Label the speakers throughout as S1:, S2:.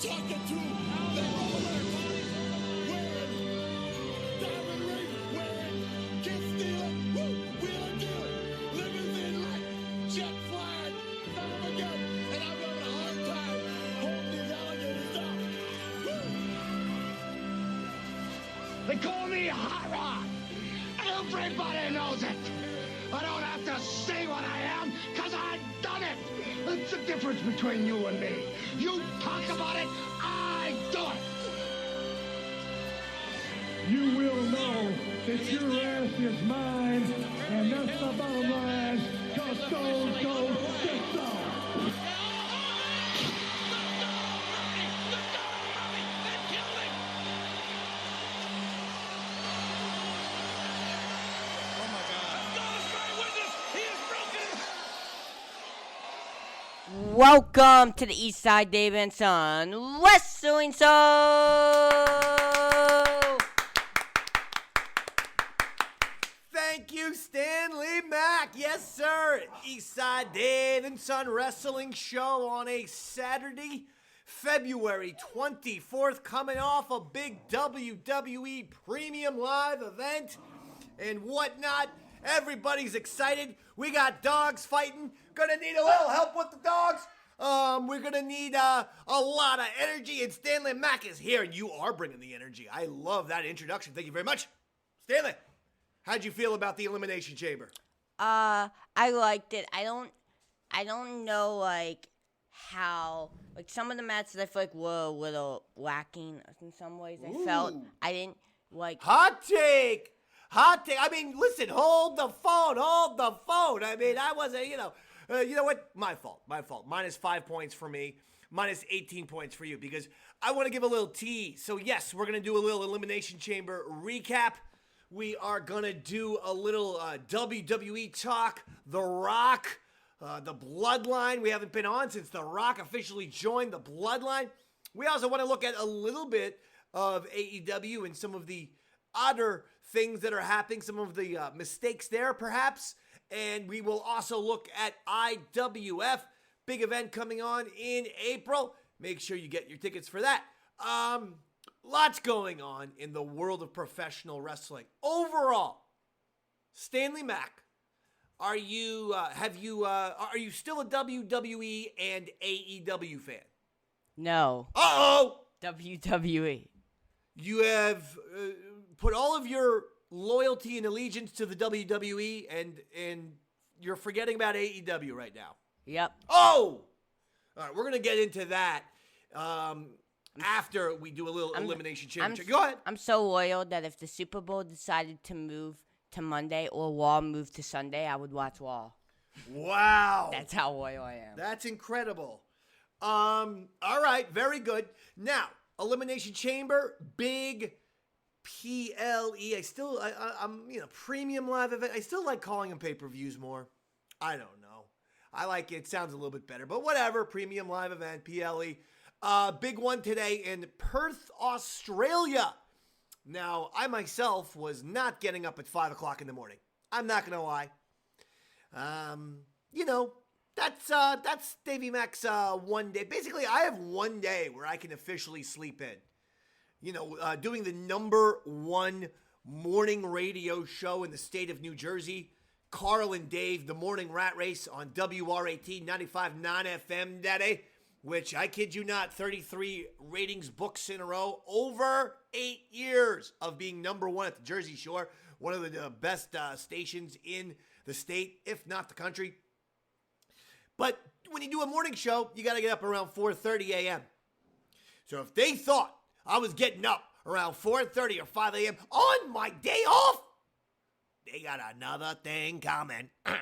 S1: talking to the owner, wearing diamond ring, wearing, kiss stealing, wheeling dealing, limousine like, jet flying, son of a gun, and I'm having a hard time holding these alligators down. They call me Hot Rod. Everybody knows it. I don't have to say what I am, because I've done it. That's the difference between you and me. You talk about it, I do it.
S2: You will know that your ass is mine, and that's the bottom line. Go, get some.
S3: Welcome to the Eastside Dave and Son Wrestling Show.
S4: Thank you, Stanley Mac. Yes, sir. Eastside Dave and Son Wrestling Show on a Saturday, February 24th, coming off a big WWE Premium Live event and whatnot. Everybody's excited. We got dogs fighting. Gonna need a little help with the dogs. We're gonna need a lot of energy, and Stanley Mac is here, and you are bringing the energy. I love that introduction. Thank you very much. Stanley, how'd you feel about the Elimination Chamber?
S3: I liked it. I don't know, like, how, like, some of the matches I feel like were a little lacking in some ways. I felt I didn't like.
S4: Hot take. I mean, listen, hold the phone. I mean, I wasn't, you know what? My fault. Minus 5 points for me, minus 18 points for you, because I want to give a little tease. So, yes, we're going to do a little Elimination Chamber recap. We are going to do a little WWE talk. The Rock, the Bloodline. We haven't been on since The Rock officially joined the Bloodline. We also want to look at a little bit of AEW and some of the odder things that are happening, some of the mistakes there, perhaps. And we will also look at IWF, big event coming on in April. Make sure you get your tickets for that. Lots going on in the world of professional wrestling. Overall, Stanley Mac, are you still a WWE and AEW fan?
S3: No.
S4: Uh-oh!
S3: WWE.
S4: You have put all of your loyalty and allegiance to the WWE, and you're forgetting about AEW right now.
S3: Yep.
S4: Oh! All right, we're going to get into that after we do a little Elimination Chamber. Go ahead.
S3: I'm so loyal that if the Super Bowl decided to move to Monday or Raw moved to Sunday, I would watch Raw.
S4: Wow.
S3: That's how loyal I am.
S4: That's incredible. All right, very good. Now, Elimination Chamber, big PLE. I'm premium live event. I still like calling them pay-per-views more. I don't know. I like it. Sounds a little bit better, but whatever. Premium live event, PLE. Big one today in Perth, Australia. Now, I myself was not getting up at 5 o'clock in the morning. I'm not going to lie. That's Davey Mac's one day. Basically, I have one day where I can officially sleep in. Doing the #1 morning radio show in the state of New Jersey. Carl and Dave, the morning rat race on WRAT 95.9 FM daddy, which, I kid you not, 33 ratings books in a row. Over 8 years of being #1 at the Jersey Shore. One of the best stations in the state, if not the country. But when you do a morning show, you got to get up around 4:30 a.m. So if they thought I was getting up around 4:30 or 5 a.m. on my day off, they got another thing coming. You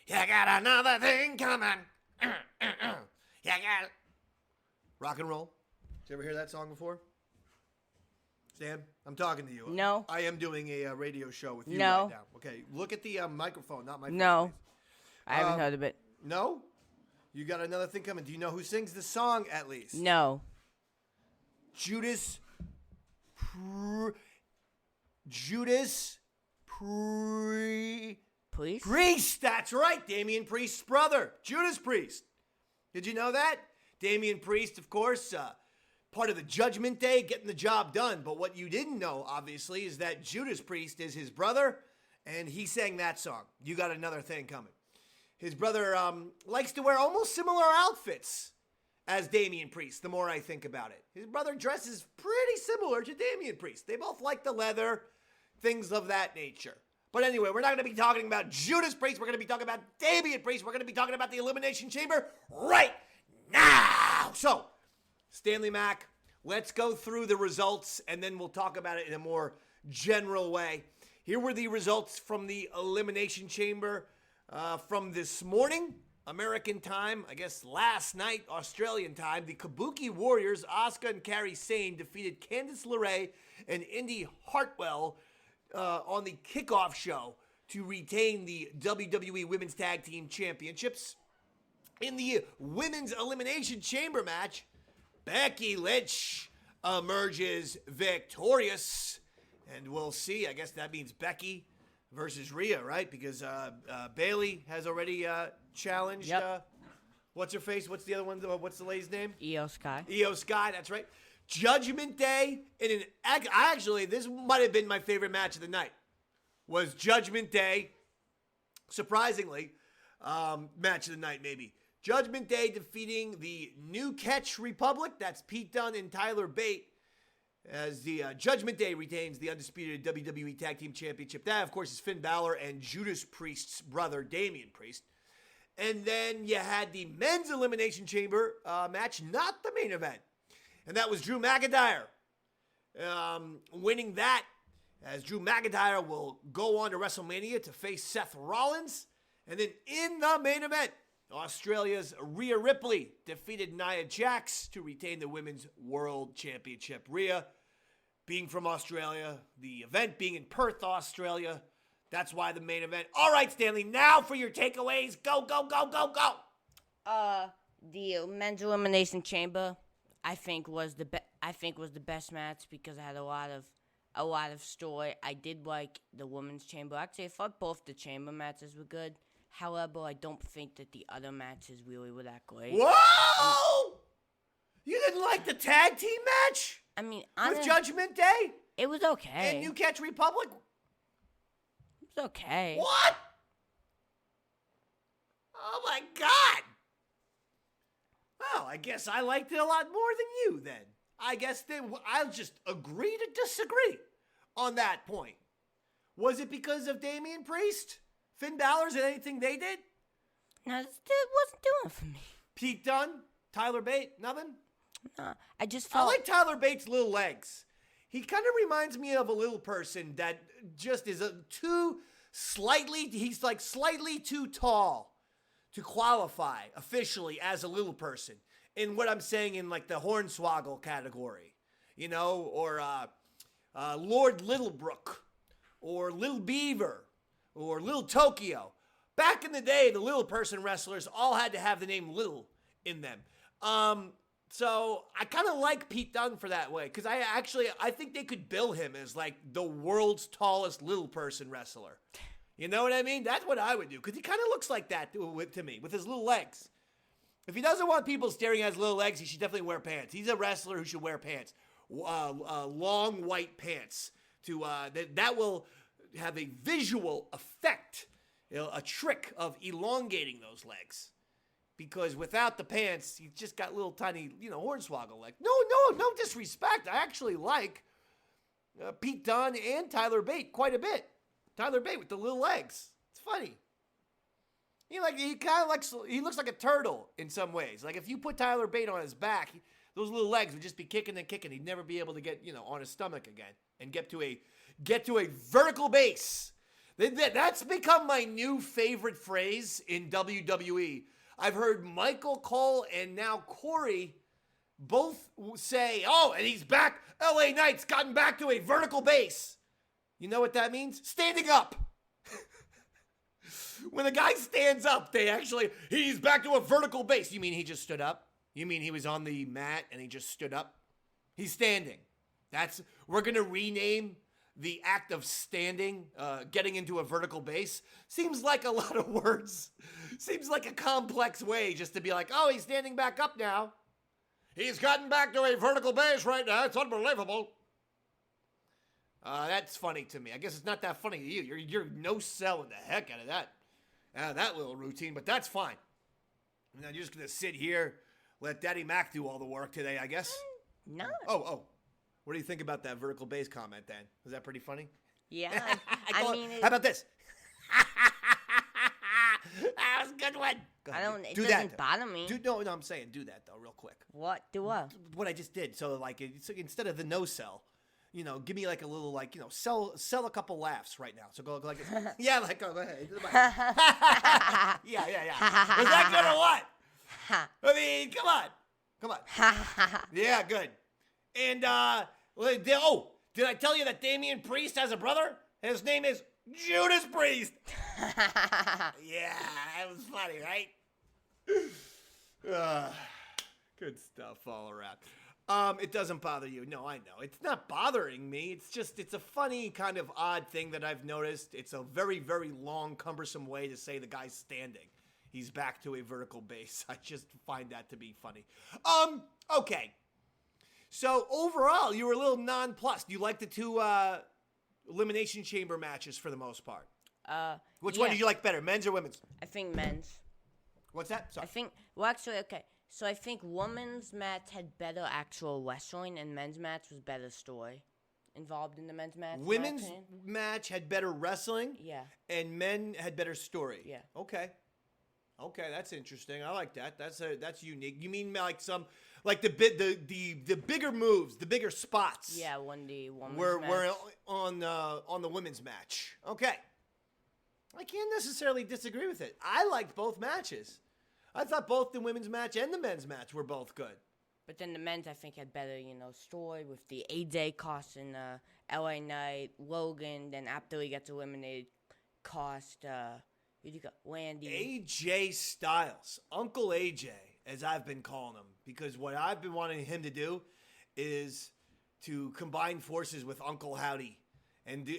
S4: got another thing coming. You got rock and roll. Did you ever hear that song before? Stan, I'm talking to you.
S3: No.
S4: I am doing a radio show with you
S3: No.
S4: right now. Okay, look at the microphone, not my face.
S3: No.
S4: Please.
S3: I haven't heard of it.
S4: No? You got another thing coming. Do you know who sings the song at least?
S3: No.
S4: Judas
S3: Please?
S4: Priest. That's right. Damian Priest's brother. Judas Priest. Did you know that? Damian Priest, of course, part of the Judgment Day, getting the job done. But what you didn't know, obviously, is that Judas Priest is his brother, and he sang that song. You got another thing coming. His brother likes to wear almost similar outfits as Damian Priest, the more I think about it. His brother dresses pretty similar to Damian Priest. They both like the leather, things of that nature. But anyway, we're not going to be talking about Judas Priest. We're going to be talking about Damian Priest. We're going to be talking about the Elimination Chamber right now. So, Stanley Mac, let's go through the results, and then we'll talk about it in a more general way. Here were the results from the Elimination Chamber from this morning, American time, I guess last night, Australian time. The Kabuki Warriors, Asuka and Kairi Sane, defeated Candice LeRae and Indy Hartwell on the kickoff show to retain the WWE Women's Tag Team Championships. In the Women's Elimination Chamber match, Becky Lynch emerges victorious. And we'll see. I guess that means Becky versus Rhea, right? Because Bayley has already challenged.
S3: Yep.
S4: What's her face? What's the other one? What's the lady's name?
S3: Io Sky.
S4: Io Sky, that's right. Judgment Day. Actually, this might have been my favorite match of the night. Was Judgment Day. Surprisingly, match of the night maybe. Judgment Day defeating the New Catch Republic. That's Pete Dunne and Tyler Bate. As the Judgment Day retains the undisputed WWE Tag Team Championship. That, of course, is Finn Balor and Judas Priest's brother, Damian Priest. And then you had the Men's Elimination Chamber match, not the main event. And that was Drew McIntyre winning that, as Drew McIntyre will go on to WrestleMania to face Seth Rollins. And then in the main event, Australia's Rhea Ripley defeated Nia Jax to retain the Women's World Championship. Rhea, being from Australia, the event being in Perth, Australia, that's why the main event. All right, Stanley, now for your takeaways. Go, go, go, go, go.
S3: The Men's Elimination Chamber, I think was the best match because it had a lot of story. I did like the Women's Chamber. Actually, I thought both the Chamber matches were good. However, I don't think that the other matches really were that great.
S4: Whoa! You didn't like the tag team match?
S3: I mean,
S4: with Judgment Day?
S3: It was okay.
S4: And New Catch Republic?
S3: It was okay.
S4: What? Oh my God! Well, I guess I liked it a lot more than you then. I guess I'll just agree to disagree on that point. Was it because of Damian Priest? Finn Balor's and anything they did?
S3: No, it wasn't doing it for me.
S4: Pete Dunne? Tyler Bate? Nothing?
S3: No, I just felt...
S4: I like Tyler Bate's little legs. He kind of reminds me of a little person that just is he's like slightly too tall to qualify officially as a little person. In what I'm saying in like the Hornswoggle category, you know, or Lord Littlebrook, or Little Beaver, or Little Tokyo. Back in the day, the little person wrestlers all had to have the name Little in them. So I kind of like Pete Dunne for that way, because I think they could bill him as like the world's tallest little person wrestler. You know what I mean? That's what I would do, because he kind of looks like that to me, with his little legs. If he doesn't want people staring at his little legs, he should definitely wear pants. He's a wrestler who should wear pants, long white pants. That will have a visual effect, a trick of elongating those legs. Because without the pants, you just got little tiny, hornswoggle legs. No disrespect. I actually like Pete Dunne and Tyler Bate quite a bit. Tyler Bate with the little legs. It's funny. He looks like a turtle in some ways. Like if you put Tyler Bate on his back, those little legs would just be kicking and kicking. He'd never be able to get, on his stomach again and get to a vertical base. That's become my new favorite phrase in WWE. I've heard Michael Cole and now Corey both say, "Oh, and he's back. LA Knight's gotten back to a vertical base." You know what that means? Standing up. When a guy stands up, he's back to a vertical base. You mean he just stood up? You mean he was on the mat and he just stood up? He's standing. We're going to rename the act of standing, getting into a vertical base. Seems like a lot of words. Seems like a complex way just to be like, oh, he's standing back up now. He's gotten back to a vertical base right now. It's unbelievable. That's funny to me. I guess it's not that funny to you. You're no-selling the heck out of that little routine, but that's fine. Now you're just going to sit here, let Daddy Mac do all the work today, I guess?
S3: No.
S4: Oh. What do you think about that vertical base comment, Dan? Was that pretty funny?
S3: Yeah. I mean,
S4: how about this? That was a good one. Go ahead.
S3: It
S4: do
S3: doesn't
S4: that,
S3: bother me.
S4: No, I'm saying do that, though, real quick.
S3: What? Do what?
S4: What I just did. So, like, instead of the no-sell, give me like a little, like, sell a couple laughs right now. So go like, yeah, like, go ahead. Yeah. Was that good or what? I mean, come on. Yeah, good. And, did I tell you that Damian Priest has a brother? His name is Judas Priest. Yeah, that was funny, right? Good stuff all around. It doesn't bother you. No, I know. It's not bothering me. It's a funny kind of odd thing that I've noticed. It's a very, very long, cumbersome way to say the guy's standing. He's back to a vertical base. I just find that to be funny. Okay. So, overall, you were a little nonplussed. You like the two Elimination Chamber matches for the most part? Which one did you like better, men's or women's?
S3: I think men's.
S4: What's that? Sorry.
S3: Okay. So I think women's match had better actual wrestling, and men's match was better story involved in the men's match.
S4: Women's match had better wrestling.
S3: Yeah.
S4: And men had better story.
S3: Yeah.
S4: Okay, that's interesting. I like that. That's unique. You mean like the bigger moves, the bigger spots?
S3: Yeah, when the women's
S4: were
S3: match.
S4: on the women's match. Okay. I can't necessarily disagree with it. I liked both matches. I thought both the women's match and the men's match were both good.
S3: But then the men's, I think, had better, story with the AJ costing LA Knight, Logan. Then after he gets eliminated, cost who'd you got? Randy.
S4: AJ Styles, Uncle AJ, as I've been calling him, because what I've been wanting him to do is to combine forces with Uncle Howdy and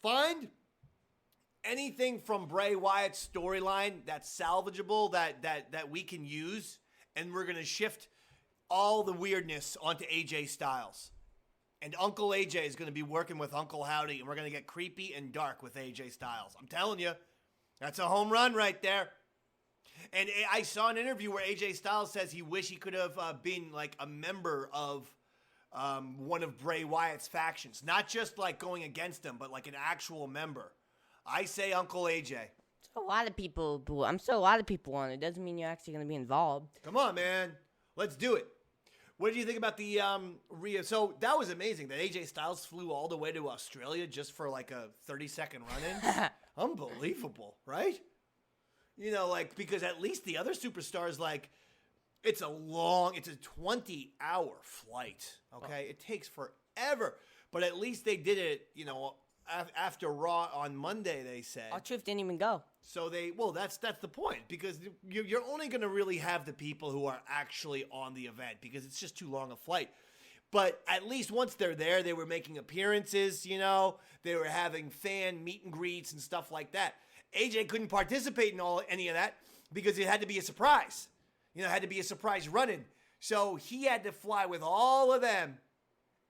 S4: find anything from Bray Wyatt's storyline that's salvageable that we can use, and we're going to shift all the weirdness onto AJ Styles. And Uncle AJ is going to be working with Uncle Howdy, and we're going to get creepy and dark with AJ Styles. I'm telling you, that's a home run right there. And I saw an interview where AJ Styles says he wish he could have been like a member of one of Bray Wyatt's factions. Not just like going against him, but like an actual member. I say Uncle AJ.
S3: A lot of people on it. Doesn't mean you're actually going to be involved.
S4: Come on, man. Let's do it. What did you think about the Rhea? So that was amazing that AJ Styles flew all the way to Australia just for like a 30-second run-in. Unbelievable, right? Because at least the other superstars, it's a 20-hour flight, okay? It takes forever. But at least they did it, after Raw on Monday, they said.
S3: R-Truth didn't even go.
S4: So that's the point, because you're only going to really have the people who are actually on the event, because it's just too long a flight. But at least once they're there, they were making appearances, they were having fan meet and greets and stuff like that. AJ couldn't participate in any of that because it had to be a surprise. It had to be a surprise run-in. So he had to fly with all of them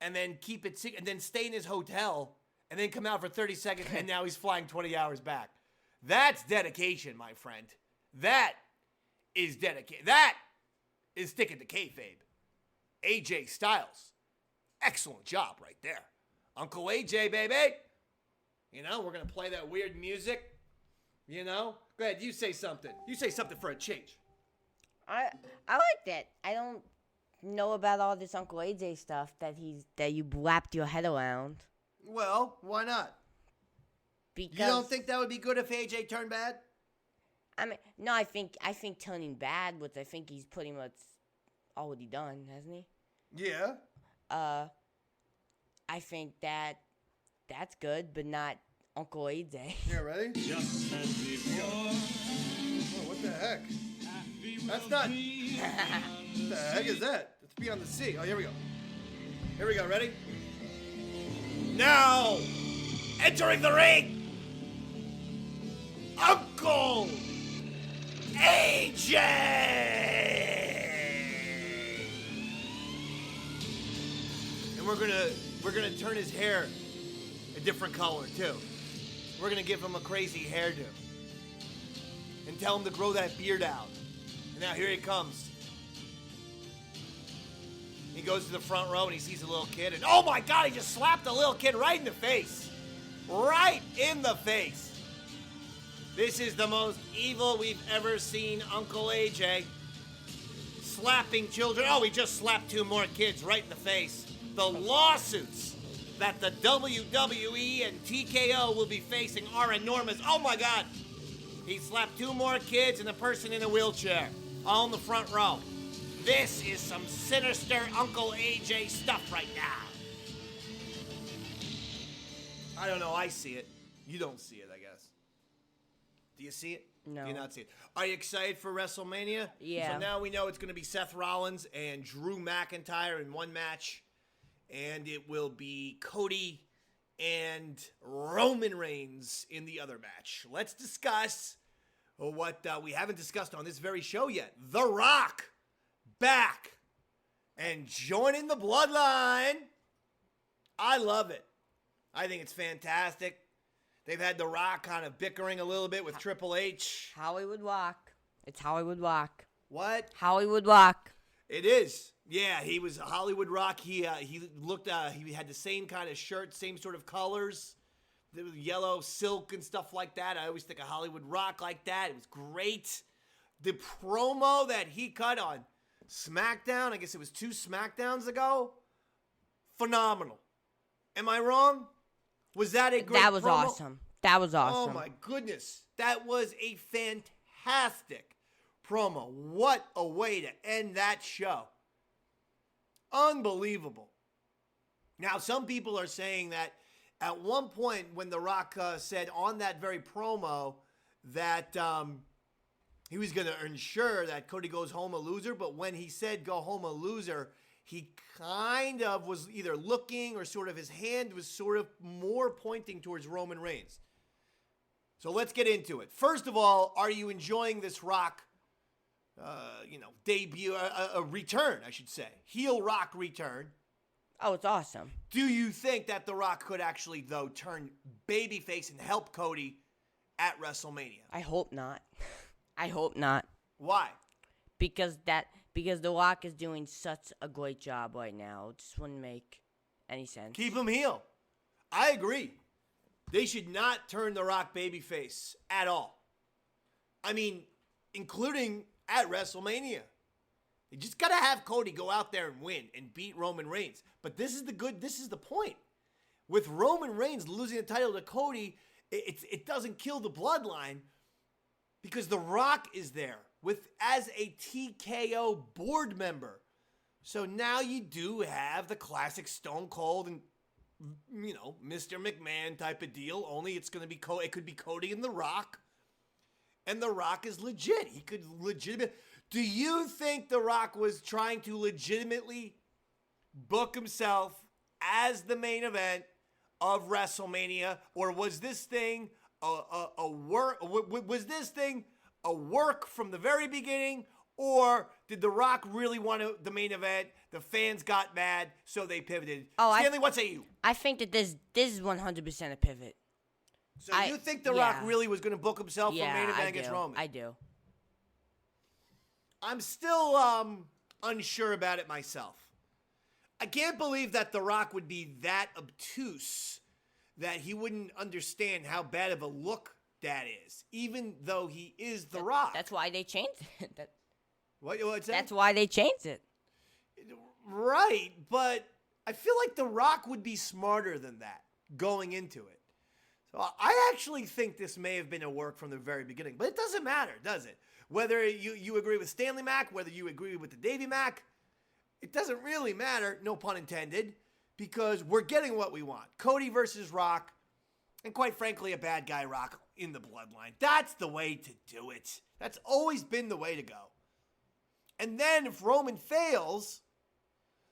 S4: and then keep it and then stay in his hotel and then come out for 30 seconds, and now he's flying 20 hours back. That's dedication, my friend. That is dedication. That is sticking to kayfabe. AJ Styles. Excellent job right there. Uncle AJ, baby. We're going to play that weird music. Go ahead, you say something. You say something for a change.
S3: I like that. I don't know about all this Uncle AJ stuff that you wrapped your head around.
S4: Well, why not?
S3: Because
S4: you don't think that would be good if AJ turned bad?
S3: I mean, no, I think turning bad was, I think he's pretty much already done, hasn't he?
S4: Yeah.
S3: I think that's good, but not Uncle AJ.
S4: Yeah, ready?
S1: Just as before.
S4: Oh, what the heck? That's not. What the heck is that? Let's be on the sea. Oh, here we go. Here we go. Ready? Now, entering the ring, Uncle AJ. And we're gonna turn his hair a different color too. We're gonna give him a crazy hairdo. And tell him to grow that beard out. And now here he comes. He goes to the front row and he sees a little kid, and oh my God, he just slapped a little kid right in the face. Right in the face. This is the most evil we've ever seen Uncle AJ. Slapping children. Oh, he just slapped 2 more kids right in the face. The lawsuits that the WWE and TKO will be facing are enormous. Oh my God. He slapped 2 more kids and a person in a wheelchair. All in the front row. This is some sinister Uncle AJ stuff right now. I don't know. I see it. You don't see it, I guess. Do you see it?
S3: No.
S4: Do you not see it? Are you excited for WrestleMania?
S3: Yeah.
S4: So now we know it's going to be Seth Rollins and Drew McIntyre in one match. And it will be Cody and Roman Reigns in the other match. Let's discuss what we haven't discussed on this very show yet. The Rock back and joining the Bloodline. I love it. I think it's fantastic. They've had The Rock kind of bickering a little bit with Triple H.
S3: Hollywood Rock. It's Hollywood Rock.
S4: What?
S3: Hollywood Rock.
S4: It is. Yeah, he was a Hollywood Rock. He looked. He had the same kind of shirt, same sort of colors, the yellow silk and stuff like that. I always think of Hollywood Rock like that. It was great. The promo that he cut on SmackDown, I guess it was 2 SmackDowns ago, phenomenal. Am I wrong? Was that a great
S3: That was
S4: promo?
S3: awesome. That was awesome.
S4: Oh my goodness. That was a fantastic promo. What a way to end that show. Unbelievable. Now, some people are saying that at one point when The Rock said on that very promo that he was going to ensure that Cody goes home a loser, but when he said go home a loser, he kind of was either looking or sort of his hand was sort of more pointing towards Roman Reigns. So let's get into it. First of all, are you enjoying this Rock, debut, a return, I should say, heel Rock return?
S3: Oh, it's awesome.
S4: Do you think that The Rock could actually, though, turn babyface and help Cody at WrestleMania?
S3: I hope not. I hope not.
S4: Why?
S3: Because The Rock is doing such a great job right now. It just wouldn't make any sense.
S4: Keep him heel. I agree. They should not turn The Rock babyface at all. I mean, including at WrestleMania. You just got to have Cody go out there and win and beat Roman Reigns. But this is the point. With Roman Reigns losing the title to Cody, it doesn't kill the bloodline because The Rock is there as a TKO board member. So now you do have the classic Stone Cold and Mr. McMahon type of deal, only it could be Cody and The Rock. And The Rock is legit. He could legitimately. Do you think The Rock was trying to legitimately book himself as the main event of WrestleMania, or was this thing a work? Was this thing a work from the very beginning, or did The Rock really want the main event? The fans got mad, so they pivoted.
S3: Oh,
S4: Stanley, what say you?
S3: I think that this is 100% a pivot.
S4: So you think The Rock really was going to book himself for a main event against Roman?
S3: I do.
S4: I'm still unsure about it myself. I can't believe that The Rock would be that obtuse that he wouldn't understand how bad of a look that is, even though he is The Rock.
S3: That's why they changed it.
S4: What's that?
S3: That's why they changed it.
S4: Right, but I feel like The Rock would be smarter than that going into it. So I actually think this may have been a work from the very beginning, but it doesn't matter, does it? Whether you agree with Stanley Mac, whether you agree with the Davey Mac, it doesn't really matter, no pun intended, because we're getting what we want. Cody versus Rock, and quite frankly, a bad guy Rock in the bloodline. That's the way to do it. That's always been the way to go. And then if Roman fails,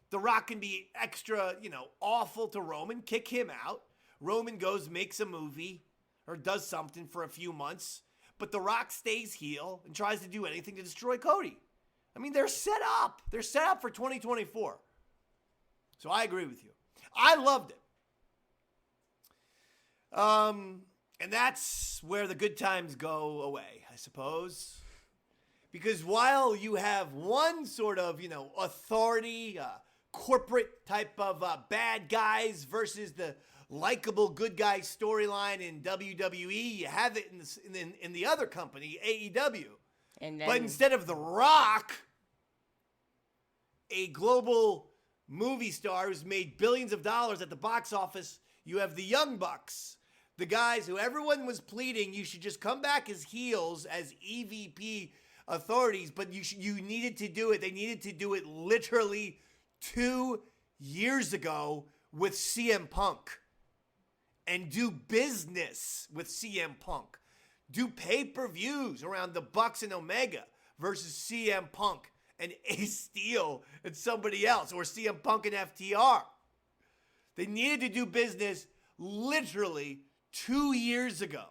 S4: The Rock can be extra, awful to Roman, kick him out. Roman goes, makes a movie, or does something for a few months, but The Rock stays heel and tries to do anything to destroy Cody. I mean, they're set up. They're set up for 2024. So I agree with you. I loved it. And that's where the good times go away, I suppose. Because while you have one sort of, authority, corporate type of bad guys versus the likable good guy storyline in WWE, you have it in the other company, AEW.
S3: And then,
S4: But instead of The Rock, a global movie star who's made billions of dollars at the box office, you have the Young Bucks. The guys who everyone was pleading you should just come back as heels, as EVP authorities, but you needed to do it. They needed to do it literally 2 years ago with CM Punk. And do business with CM Punk. Do pay-per-views around the Bucks and Omega versus CM Punk and Ace Steel and somebody else, or CM Punk and FTR. They needed to do business literally 2 years ago.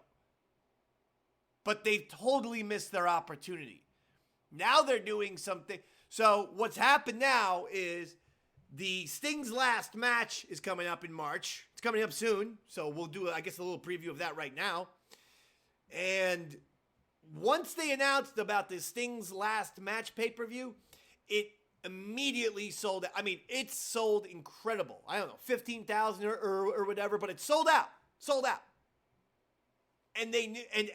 S4: But they've totally missed their opportunity. Now they're doing something. So what's happened now is the Sting's last match is coming up in March. It's coming up soon. So we'll do, I guess, a little preview of that right now. And once they announced about the Sting's last match pay-per-view, it immediately sold out. I mean, it sold incredible. I don't know, 15,000 or whatever, but it sold out. Sold out. And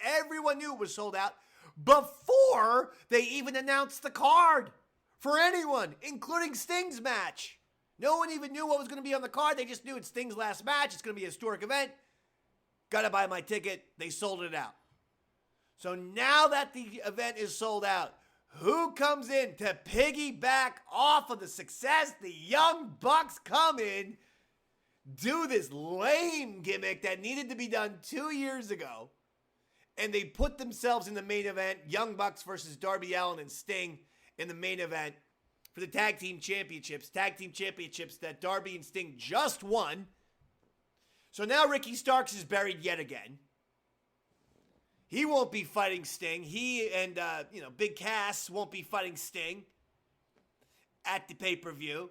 S4: everyone knew it was sold out before they even announced the card for anyone, including Sting's match. No one even knew what was going to be on the card. They just knew it's Sting's last match. It's going to be a historic event. Got to buy my ticket. They sold it out. So now that the event is sold out, who comes in to piggyback off of the success? The Young Bucks come in, do this lame gimmick that needed to be done 2 years ago, and they put themselves in the main event, Young Bucks versus Darby Allin and Sting in the main event for the tag team championships that Darby and Sting just won. So now Ricky Starks is buried yet again. He won't be fighting Sting. He and, Big Cass won't be fighting Sting at the pay-per-view.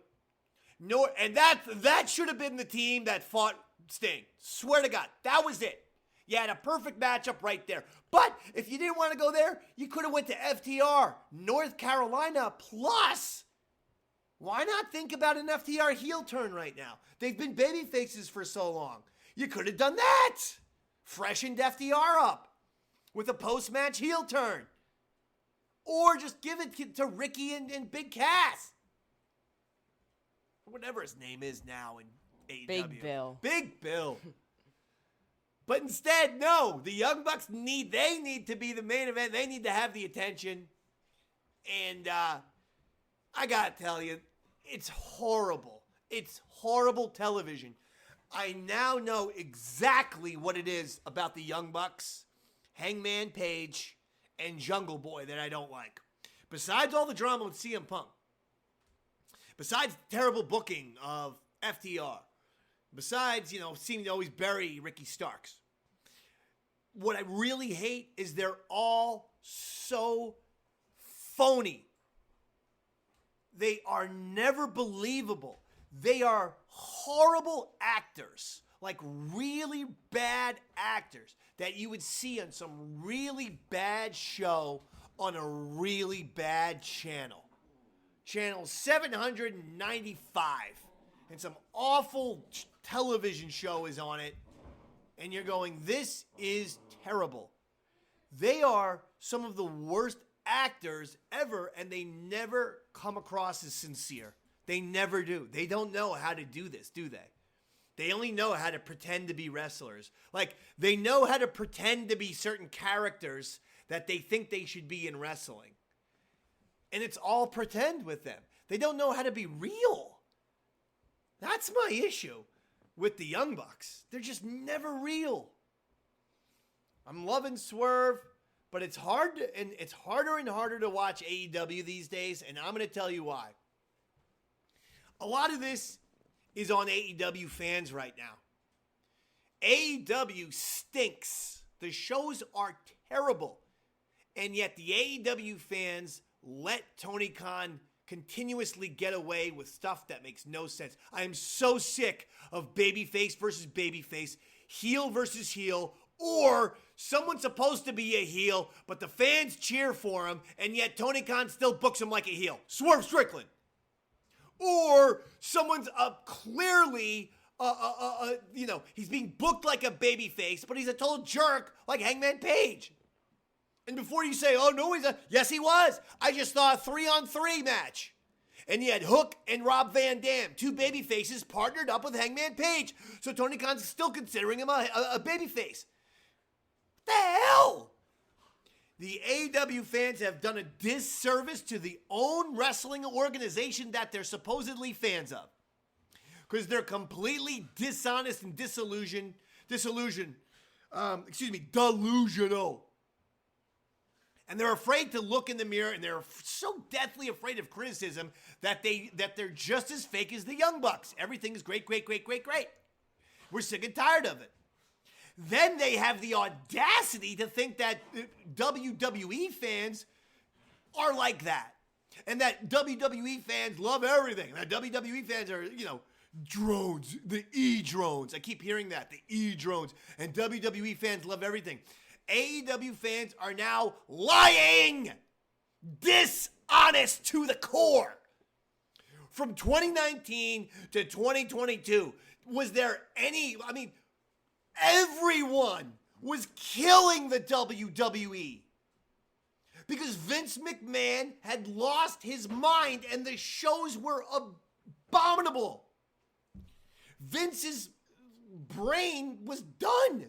S4: And that should have been the team that fought Sting. Swear to God, that was it. You had a perfect matchup right there. But if you didn't want to go there, you could have went to FTR, North Carolina. Plus, why not think about an FTR heel turn right now? They've been baby faces for so long. You could have done that. Freshened FTR up with a post-match heel turn. Or just give it to Ricky and Big Cass. Whatever his name is now in AEW.
S3: Big Bill.
S4: Big Bill. But instead, no. The Young Bucks need to be the main event. They need to have the attention. And I got to tell you, it's horrible. It's horrible television. I now know exactly what it is about the Young Bucks, Hangman Page, and Jungle Boy that I don't like. Besides all the drama with CM Punk. Besides terrible booking of FTR. Besides, seeming to always bury Ricky Starks. What I really hate is they're all so phony. They are never believable. They are horrible actors. Like really bad actors that you would see on some really bad show on a really bad channel. Channel 795. And some awful television show is on it. And you're going, this is terrible. They are some of the worst actors ever, and they never come across as sincere. They never do. They don't know how to do this, do they? They only know how to pretend to be wrestlers. Like, they know how to pretend to be certain characters that they think they should be in wrestling. And it's all pretend with them. They don't know how to be real. That's my issue with the Young Bucks. They're just never real. I'm loving Swerve, but it's hard to, and it's harder and harder to watch AEW these days, and I'm going to tell you why. A lot of this is on AEW fans right now. AEW stinks. The shows are terrible. And yet the AEW fans let Tony Khan continuously get away with stuff that makes no sense. I am so sick of babyface versus babyface, heel versus heel, or someone's supposed to be a heel, but the fans cheer for him, and yet Tony Khan still books him like a heel. Swerve Strickland. Or someone's clearly, he's being booked like a babyface, but he's a total jerk like Hangman Page. And before you say, oh, no, yes, he was. I just saw a 3-on-3 match. And he had Hook and Rob Van Dam, two babyfaces partnered up with Hangman Page. So Tony Khan's still considering him a babyface. What the hell? The AEW fans have done a disservice to the own wrestling organization that they're supposedly fans of. Because they're completely dishonest and delusional. And they're afraid to look in the mirror, and they're so deathly afraid of criticism that they're just as fake as the Young Bucks. Everything is great, great, great, great, great. We're sick and tired of it. Then they have the audacity to think that WWE fans are like that. And that WWE fans love everything. That WWE fans are, drones, the E-drones. I keep hearing that, the E-drones. And WWE fans love everything. AEW fans are now lying, dishonest to the core. From 2019 to 2022, was there any, everyone was killing the WWE because Vince McMahon had lost his mind and the shows were abominable. Vince's brain was done.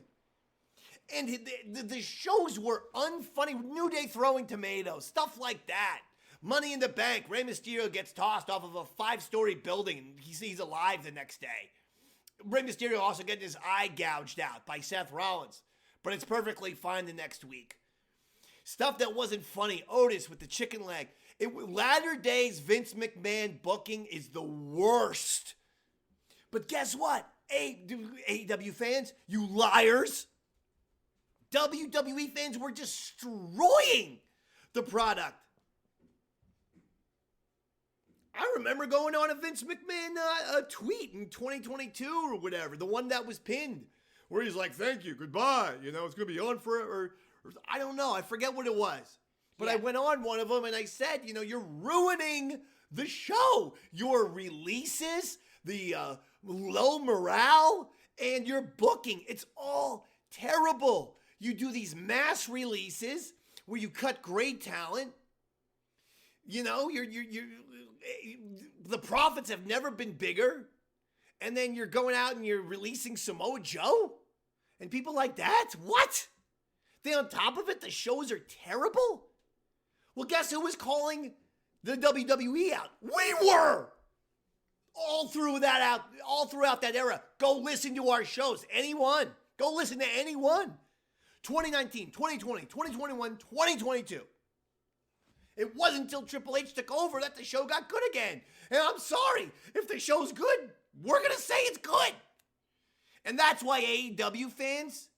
S4: And the shows were unfunny. New Day throwing tomatoes, stuff like that. Money in the Bank. Rey Mysterio gets tossed off of a 5-story building and he's alive the next day. Rey Mysterio also getting his eye gouged out by Seth Rollins. But it's perfectly fine the next week. Stuff that wasn't funny. Otis with the chicken leg. Latter days Vince McMahon booking is the worst. But guess what? AEW fans, you liars. WWE fans were destroying the product. I remember going on a Vince McMahon tweet in 2022 or whatever, the one that was pinned, where he's like, thank you, goodbye, it's going to be on for, or I don't know, I forget what it was. But yeah. I went on one of them and I said, you're ruining the show. Your releases, the low morale, and your booking, it's all terrible. You do these mass releases where you cut great talent. The profits have never been bigger. And then you're going out and you're releasing Samoa Joe and people like that. What? Then on top of it, the shows are terrible. Well, guess who was calling the WWE out? We were. All throughout that era. Go listen to our shows. Anyone. Go listen to anyone. 2019, 2020, 2021, 2022. It wasn't until Triple H took over that the show got good again. And I'm sorry, if the show's good, we're going to say it's good. And that's why AEW fans,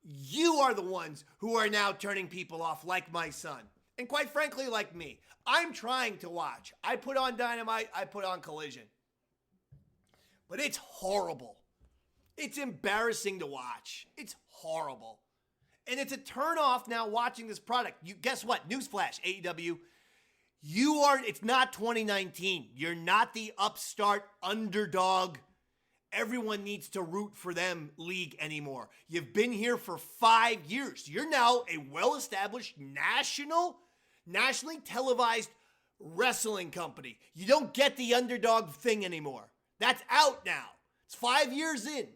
S4: you are the ones who are now turning people off like my son. And quite frankly, like me. I'm trying to watch. I put on Dynamite, I put on Collision. But it's horrible. It's embarrassing to watch. It's horrible. And it's a turn-off now watching this product. Guess what? Newsflash, AEW. It's not 2019. You're not the upstart underdog. Everyone needs to root for them league anymore. You've been here for 5 years. You're now a well-established nationally televised wrestling company. You don't get the underdog thing anymore. That's out now. It's 5 years in.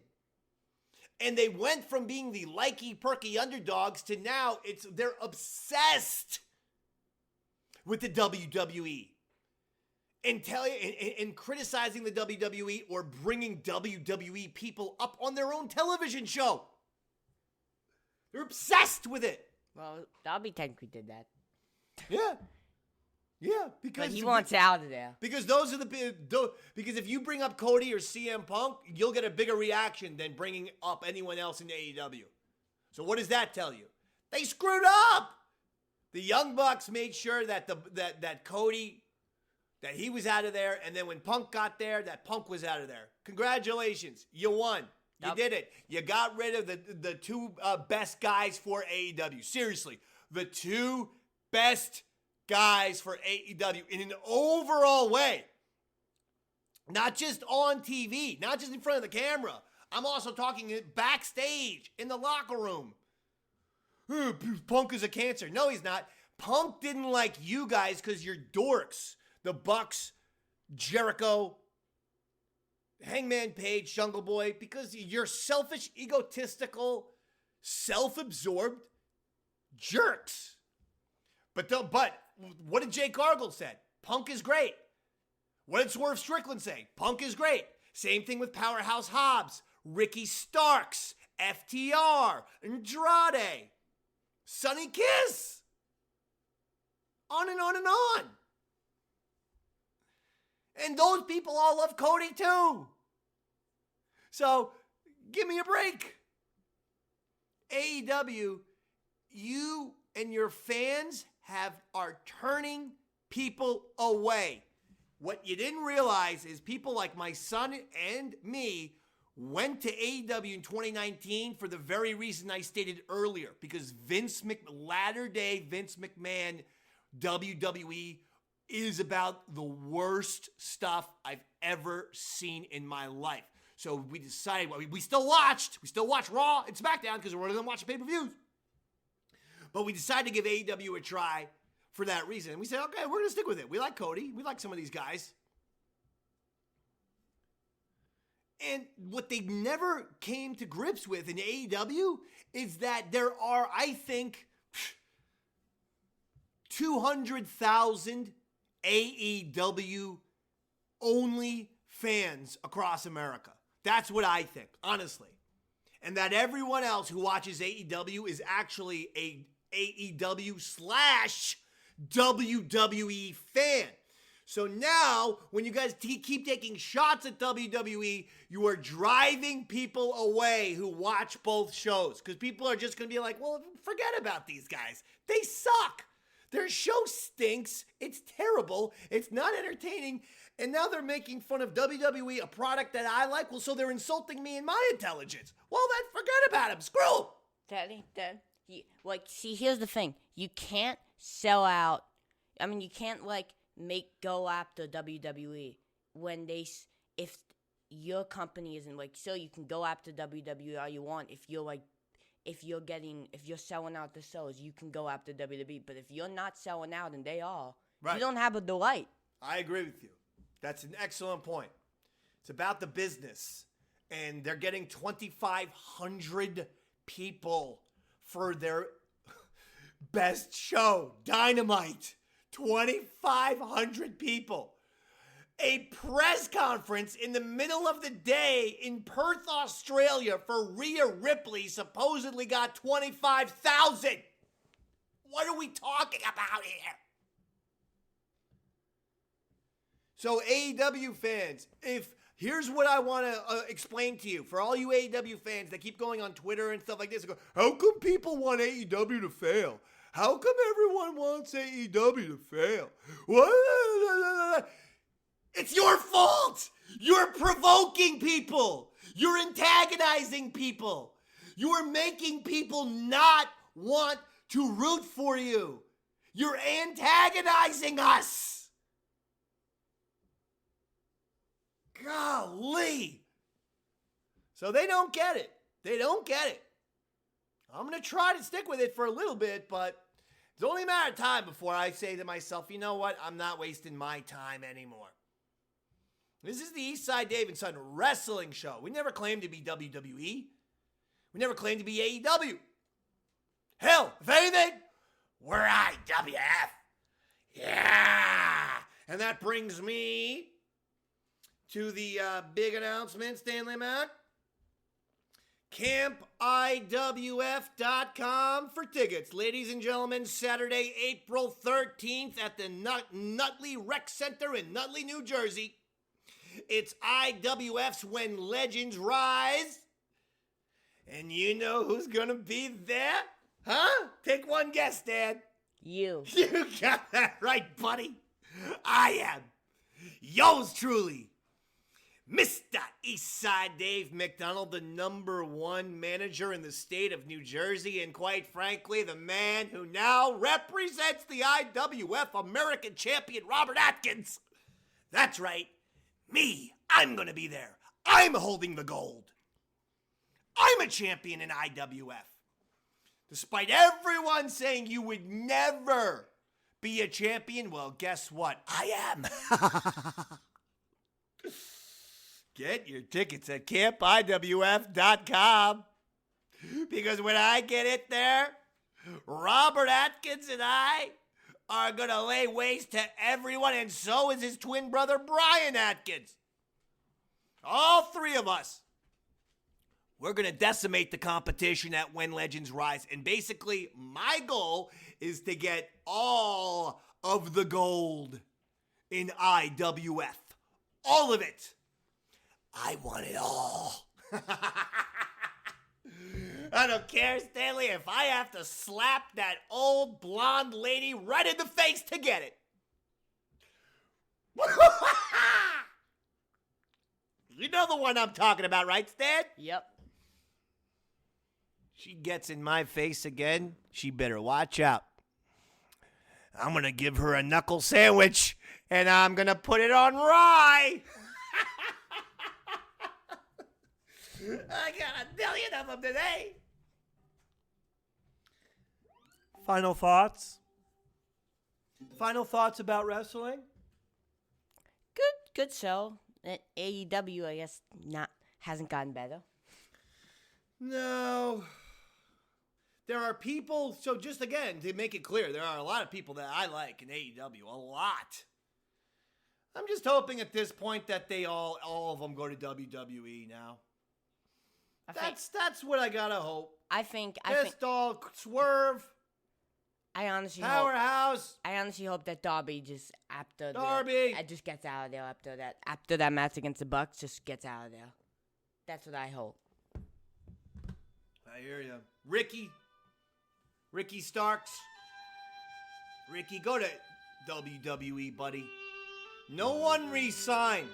S4: And they went from being the likey-perky underdogs to now they're obsessed with the WWE and criticizing the WWE or bringing WWE people up on their own television show. They're obsessed with it.
S3: Well, Darby technically did that.
S4: Yeah. Yeah, because
S3: but he wants out of there.
S4: Because because if you bring up Cody or CM Punk, you'll get a bigger reaction than bringing up anyone else in AEW. So what does that tell you? They screwed up. The Young Bucks made sure that that Cody that he was out of there, and then when Punk got there, that Punk was out of there. Congratulations. You won. You did it. You got rid of the two best guys for AEW. Seriously, the two best guys for AEW in an overall way. Not just on TV, not just in front of the camera. I'm also talking backstage, in the locker room. Punk is a cancer. No, he's not. Punk didn't like you guys because you're dorks. The Bucks, Jericho, Hangman Page, Jungle Boy, because you're selfish, egotistical, self-absorbed jerks. But what did Jake Gargle say? Punk is great. What did Swerve Strickland say? Punk is great. Same thing with Powerhouse Hobbs, Ricky Starks, FTR, Andrade, Sonny Kiss. On and on and on. And those people all love Cody too. So, give me a break. AEW, you and your fans are turning people away. What you didn't realize is people like my son and me went to AEW in 2019 for the very reason I stated earlier, because latter-day Vince McMahon WWE is about the worst stuff I've ever seen in my life. So we decided, we still watched Raw and SmackDown because we're going to watch pay-per-views. But we decided to give AEW a try for that reason. And we said, okay, we're going to stick with it. We like Cody. We like some of these guys. And what they never came to grips with in AEW is that there are, I think, 200,000 AEW only fans across America. That's what I think, honestly. And that everyone else who watches AEW is actually a AEW/WWE fan. So now, when you guys keep taking shots at WWE, you are driving people away who watch both shows. Because people are just going to be like, well, forget about these guys. They suck. Their show stinks. It's terrible. It's not entertaining. And now they're making fun of WWE, a product that I like. Well, so they're insulting me and my intelligence. Well, then forget about them. Screw them.
S3: Daddy, see, here's the thing. You can't sell out. I mean, you can't, go after WWE when if your company isn't, so you can go after WWE all you want. If you're selling out the shows, you can go after WWE. But if you're not selling out and they are,
S4: right,
S3: you don't have a delight.
S4: I agree with you. That's an excellent point. It's about the business. And they're getting 2,500 people for their best show, Dynamite. 2,500 people. A press conference in the middle of the day in Perth, Australia for Rhea Ripley supposedly got 25,000. What are we talking about here? So AEW fans, here's what I want to explain to you. For all you AEW fans that keep going on Twitter and stuff like this and go, how come people want AEW to fail? How come everyone wants AEW to fail? What? It's your fault. You're provoking people. You're antagonizing people. You are making people not want to root for you. You're antagonizing us. Golly. So they don't get it. They don't get it. I'm going to try to stick with it for a little bit, but it's only a matter of time before I say to myself, you know what? I'm not wasting my time anymore. This is the Eastside Dave and Son Wrestling Show. We never claimed to be WWE. We never claimed to be AEW. Hell, if anything, we're IWF. Yeah! And that brings me to the big announcement, Stanley Mac. CampIWF.com for tickets. Ladies and gentlemen, Saturday, April 13th at the Nutley Rec Center in Nutley, New Jersey. It's IWF's When Legends Rise. And you know who's going to be there? Huh? Take one guess, Dad.
S3: You.
S4: You got that right, buddy. I am. yours truly, Mr. Eastside Dave McDonald, the #1 manager in the state of New Jersey, and quite frankly, the man who now represents the IWF American Champion Robert Atkins. That's right, me. I'm going to be there. I'm holding the gold. I'm a champion in IWF. Despite everyone saying you would never be a champion, well, guess what? I am. Get your tickets at campiwf.com. Because when I get it there, Robert Atkins and I are going to lay waste to everyone, and so is his twin brother, Brian Atkins. All three of us. We're going to decimate the competition at When Legends Rise. And basically, my goal is to get all of the gold in IWF. All of it. I want it all. I don't care, Stanley, if I have to slap that old blonde lady right in the face to get it. You know the one I'm talking about, right, Stan?
S3: Yep.
S4: She gets in my face again, she better watch out. I'm going to give her a knuckle sandwich, and I'm going to put it on rye. I got 1 billion of them today. Final thoughts? Final thoughts about wrestling?
S3: Good show. AEW, I guess, hasn't gotten better.
S4: No. There are people, so just again, to make it clear, there are a lot of people that I like in AEW, a lot. I'm just hoping at this point that they all of them go to WWE now. That's what I gotta hope.
S3: I think
S4: Dog, Swerve,
S3: I honestly
S4: Powerhouse.
S3: I honestly hope that Darby just just gets out of there after that match against the Bucks, just gets out of there. That's what I hope.
S4: I hear you. Ricky Starks. Ricky, go to WWE, buddy. No one re-sign.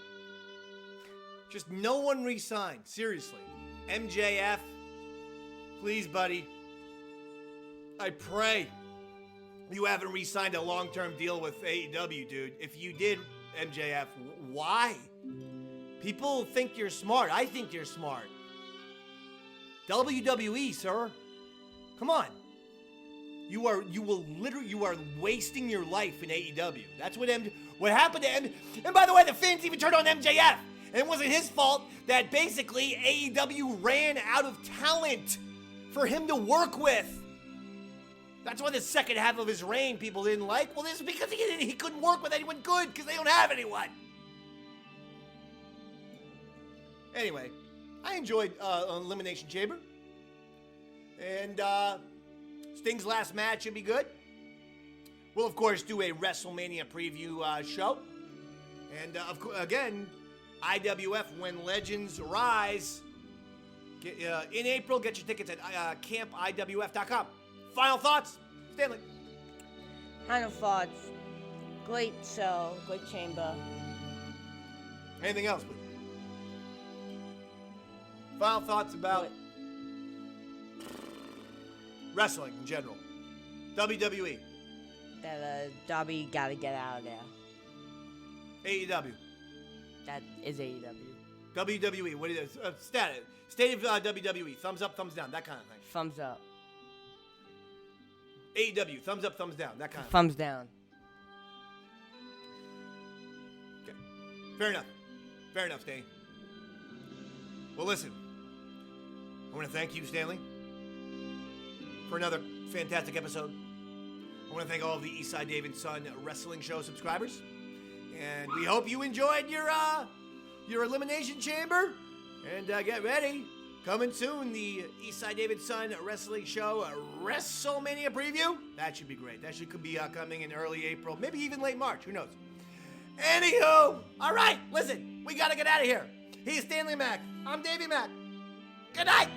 S4: Just no one re-sign. Seriously. MJF, please, buddy. I pray you haven't re-signed a long-term deal with AEW, dude. If you did, MJF, why? People think you're smart. I think you're smart. WWE, sir. Come on. You are wasting your life in AEW. That's what happened to MJF. And by the way, the fans even turned on MJF. And it wasn't his fault that basically AEW ran out of talent for him to work with. That's why the second half of his reign people didn't like. Well, this is because he couldn't work with anyone good because they don't have anyone. Anyway, I enjoyed Elimination Chamber. And Sting's last match should be good. We'll, of course, do a WrestleMania preview show. And, again, IWF When Legends Rise. In April, get your tickets at campiwf.com. Final thoughts, Stanley.
S3: Final thoughts. Great show, great chamber.
S4: Anything else, please? Final thoughts about wrestling in general. WWE.
S3: That Darby gotta get out of there.
S4: AEW.
S3: That is AEW.
S4: WWE. What is it? State of WWE. Thumbs up, thumbs down. That kind of thing.
S3: Thumbs up.
S4: AEW. Thumbs up, thumbs down. That kind of
S3: Thumbs down.
S4: thing. Okay. Fair enough. Fair enough, Stanley. Well, listen. I want to thank you, Stanley, for another fantastic episode. I want to thank all of the Eastside Dave and Son Wrestling Show subscribers. And we hope you enjoyed your Elimination Chamber. And get ready. Coming soon, the Eastside Dave and Son Wrestling Show WrestleMania preview. That should be great. That could be coming in early April, maybe even late March. Who knows? Anywho, all right, listen, we got to get out of here. He's Stanley Mac. I'm Davey Mac. Good night.